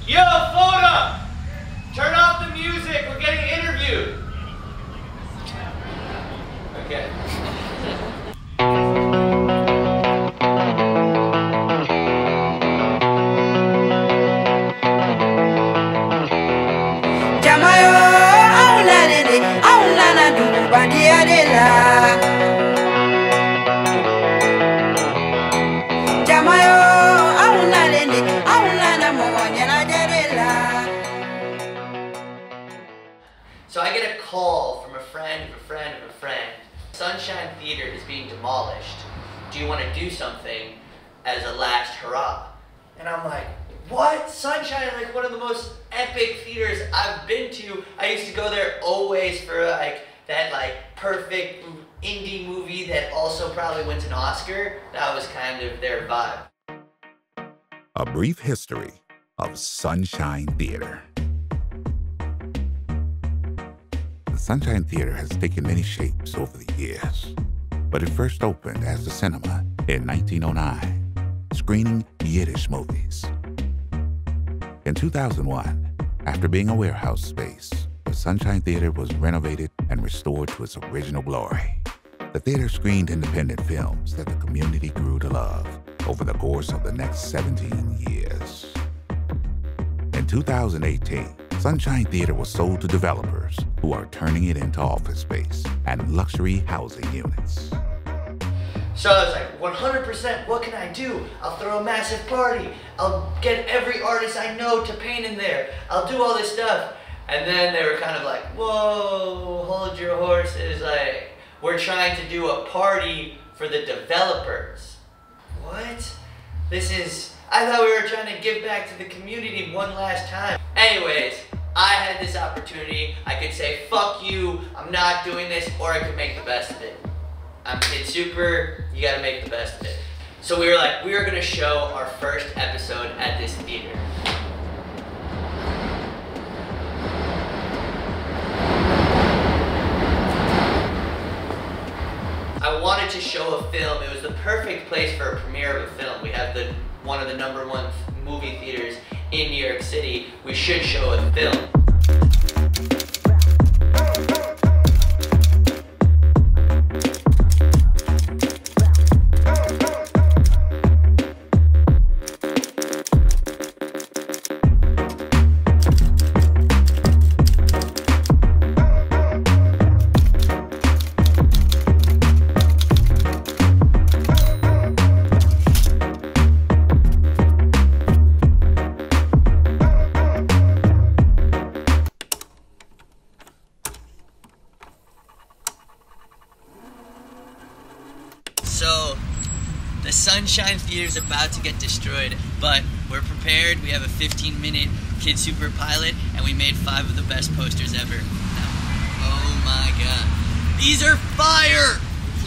Yo, Foda! Turn off the music, we're getting interviewed. Okay. So I get a call from a friend of a friend of a friend. Sunshine Theater is being demolished. Do you want to do something as a last hurrah? And I'm like, what? Sunshine, like one of the most epic theaters I've been to. I used to go there always for like that perfect indie movie that also probably wins an Oscar. That was kind of their vibe. A brief history of Sunshine Theater. The Sunshine Theater has taken many shapes over the years, but it first opened as a cinema in 1909, screening Yiddish movies. In 2001, after being a warehouse space, the Sunshine Theater was renovated and restored to its original glory. The theater screened independent films that the community grew to love over the course of the next 17 years. In 2018, Sunshine Theater was sold to developers who are turning it into office space and luxury housing units. So I was like, 100%, what can I do? I'll throw a massive party. I'll get every artist I know to paint in there. I'll do all this stuff. And then they were kind of like, whoa, hold your horses. Like, we're trying to do a party for the developers. What? I thought we were trying to give back to the community one last time. Anyways, I had this opportunity. I could say, fuck you, I'm not doing this, or I could make the best of it. I'm KidSuper, you gotta make the best of it. So we were like, we are gonna show our first episode at this theater. I wanted to show a film. It was the perfect place for a premiere of a film. We have one of the #1 movie theaters in New York City. We should show a film. So, the Sunshine Theater is about to get destroyed, but we're prepared. We have a 15-minute KidSuper pilot, and we made 5 of the best posters ever. Oh my god. These are fire!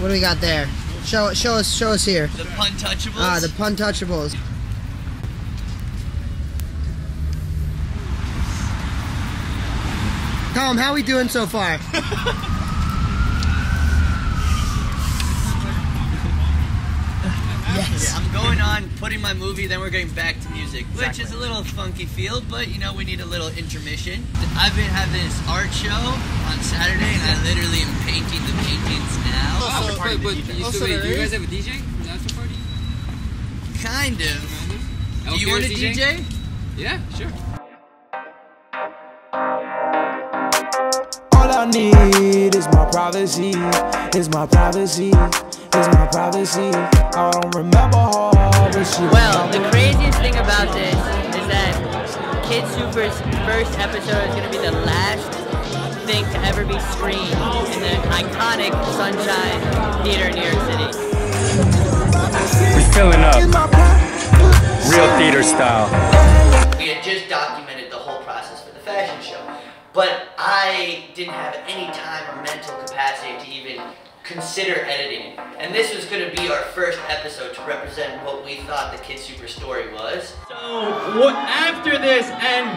What do we got there? Show us here. The Puntouchables. Ah, the Puntouchables. Tom, how are we doing so far? Yes. Yeah, I'm going on, putting my movie, then we're getting back to music, which is a little funky field, but you know, we need a little intermission. I've been having this art show on Saturday, and I literally am painting the paintings now. Do you guys have a DJ for the after party? Kind of. Do you want a DJ? Yeah, sure. All I need is my privacy, is my privacy, is my privacy. I don't remember all the shit. Well, the craziest thing about this is that KidSuper's first episode is going to be the last thing to ever be screened in the iconic Sunshine Theater in New York City. We're filling up. Real theater style. We had just documented the whole process for the fashion show, but I didn't have any time or mental capacity to even consider editing it. And this was going to be our first episode to represent what we thought the KidSuper story was. So after this, and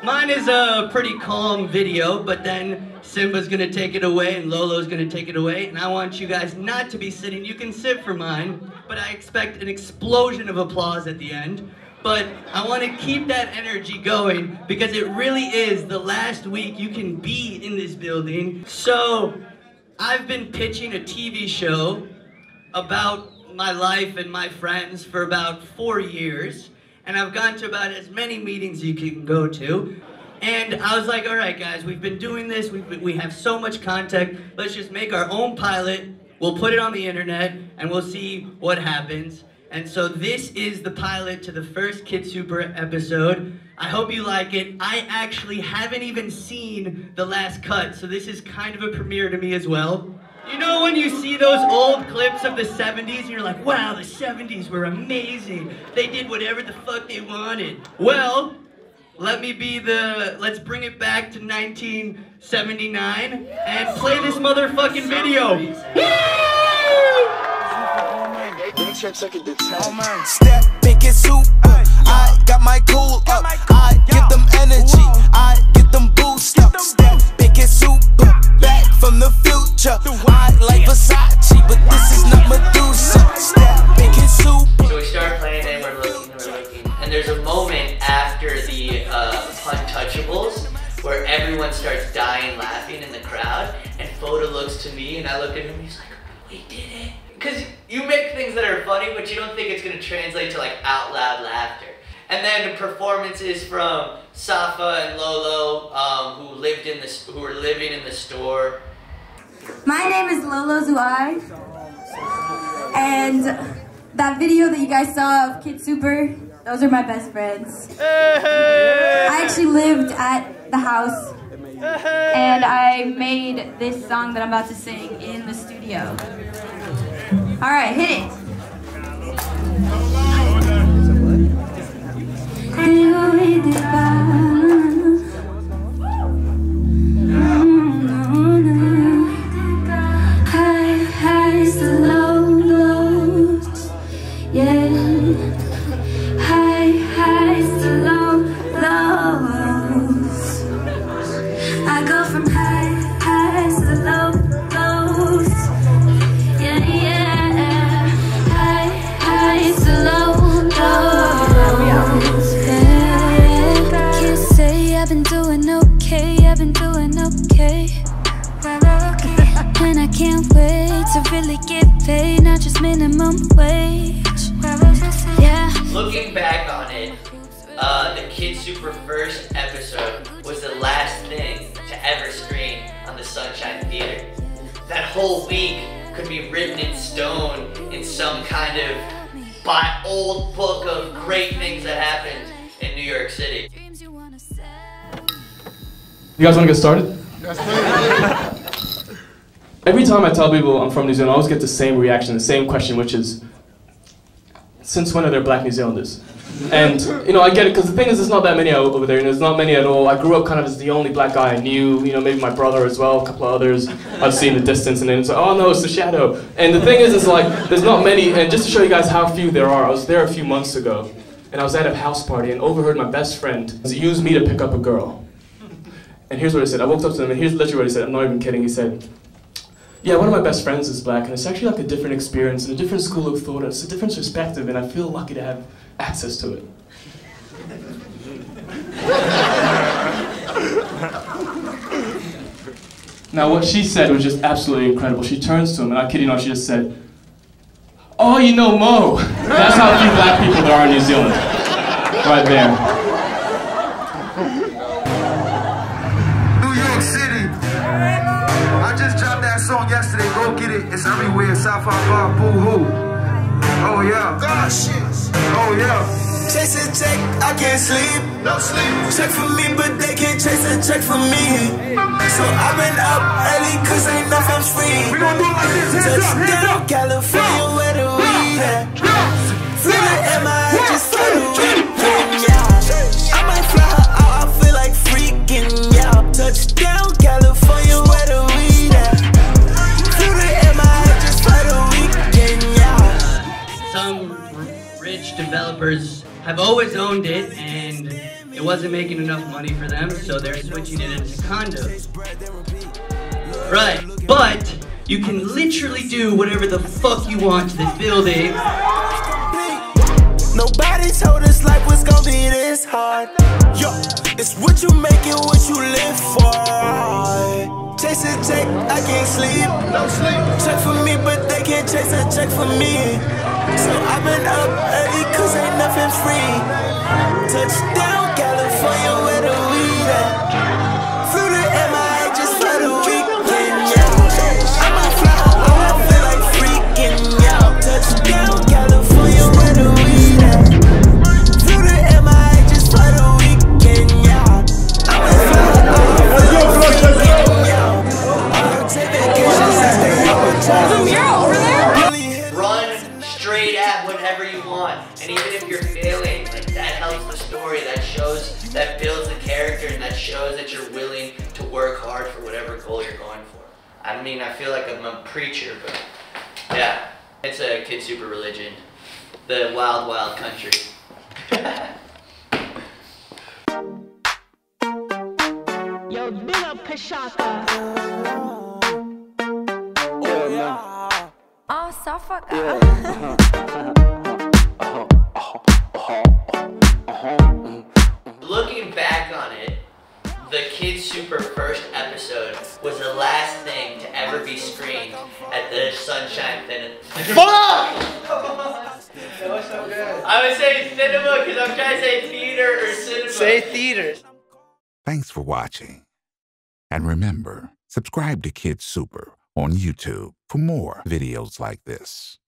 Mine is a pretty calm video, but then Simba's gonna take it away and Lolo's gonna take it away, and I want you guys not to be sitting. You can sit for mine, but I expect an explosion of applause at the end. But I want to keep that energy going because it really is the last week you can be in this building. So I've been pitching a TV show about my life and my friends for about 4 years. And I've gone to about as many meetings you can go to. And I was like, all right, guys, we've been doing this. We have so much content. Let's just make our own pilot. We'll put it on the internet, and we'll see what happens. And so this is the pilot to the first KidSuper episode. I hope you like it. I actually haven't even seen the last cut, so this is kind of a premiere to me as well. You know when you see those old clips of the 70s and you're like, wow, the 70s were amazing. They did whatever the fuck they wanted. Well, let's bring it back to 1979 and play this motherfucking video. Step, pick it soup. I got my cool up. I give them energy. I get them boost up. Step, pick it soup. Back from the future. I like Versace, but this is not Medusa. Step, pick it soup. So we start playing and we're looking. And there's a moment after the Untouchables where everyone starts dying laughing in the crowd. And Foda looks to me and I look at him and he's like, we did it. Because you make things that are funny, but you don't think it's going to translate to like out loud laughter. And then performances from Safa and Lolo, who were living in the store. My name is Lolo Zuai, and that video that you guys saw of KidSuper, those are my best friends. I actually lived at the house, and I made this song that I'm about to sing in the studio. All right, hit it. Highs to lows, yeah. Highs to lows. I go from highs to lows. I've been doing okay. And I can't wait to really get paid, not just minimum wage. Yeah. Looking back on it, the KidSuper first episode was the last thing to ever screen on the Sunshine Theater. That whole week could be written in stone in some kind of old book of great things that happened in New York City. You guys want to get started? Every time I tell people I'm from New Zealand, I always get the same reaction, the same question, which is, since when are there black New Zealanders? And, you know, I get it, because the thing is, there's not that many over there, and there's not many at all. I grew up kind of as the only black guy I knew, you know, maybe my brother as well, a couple of others I've seen in the distance, and then it's like, oh no, it's the shadow. And the thing is, it's like, there's not many, and just to show you guys how few there are, I was there a few months ago, and I was at a house party, and overheard my best friend use me to pick up a girl. And here's what he said. I walked up to him, and here's literally what he said. I'm not even kidding. He said, yeah, one of my best friends is black, and it's actually like a different experience and a different school of thought, and it's a different perspective, and I feel lucky to have access to it. Now, what she said was just absolutely incredible. She turns to him, and I kid you not, she just said, oh, you know Mo. That's how few black people there are in New Zealand. Right there. Song yesterday, go get it. It's everywhere. South Park, boo hoo. Oh yeah. God shit. Oh yeah. Chasing check, I can't sleep. No sleep. Check for me, but they can't chase a check for me. So I've been up early, cause ain't nothing free. We gon' do it like this. Touchdown, California, where the weed at? Florida, MI, just for the weekend, yeah. I might fly her out, I feel like freaking, yeah. Touchdown, California, where the weed at? Some rich developers have always owned it, and it wasn't making enough money for them, so they're switching it into condos. Right, but you can literally do whatever the fuck you want to this building. Nobody told us life was gonna be this hard. Yo, it's what you make it, what you live for. Chase a check, I can't sleep. No sleep. Check for me, but they can't chase a check for me. So I've been up early, cause ain't nothing free. Touchdown, California, where the weed at? Flew to MI just for the weekend, yeah. I'ma fly, I'ma feel like freaking, yeah. Touchdown, California, where the weed at? Flew to MI just for the weekend, yeah. I'ma fly, I'ma feel like freaking, yeah. I'ma take vacations and stay up with time. There's a mural over there? Run straight at whatever you want, and even if you're failing, like, that helps the story, that builds the character, and that shows that you're willing to work hard for whatever goal you're going for. I mean, I feel like I'm a preacher, but yeah, it's a KidSuper religion, the wild, wild country. Yo, big up Kashaka. Oh yeah. Oh, Suffolk. Looking back on it, the KidSuper first episode was the last thing to ever be screened at the Sunshine Cinema. That was so good. I would say cinema because I'm trying to say theater or cinema. Say theater. Thanks for watching. And remember, subscribe to KidSuper on YouTube for more videos like this.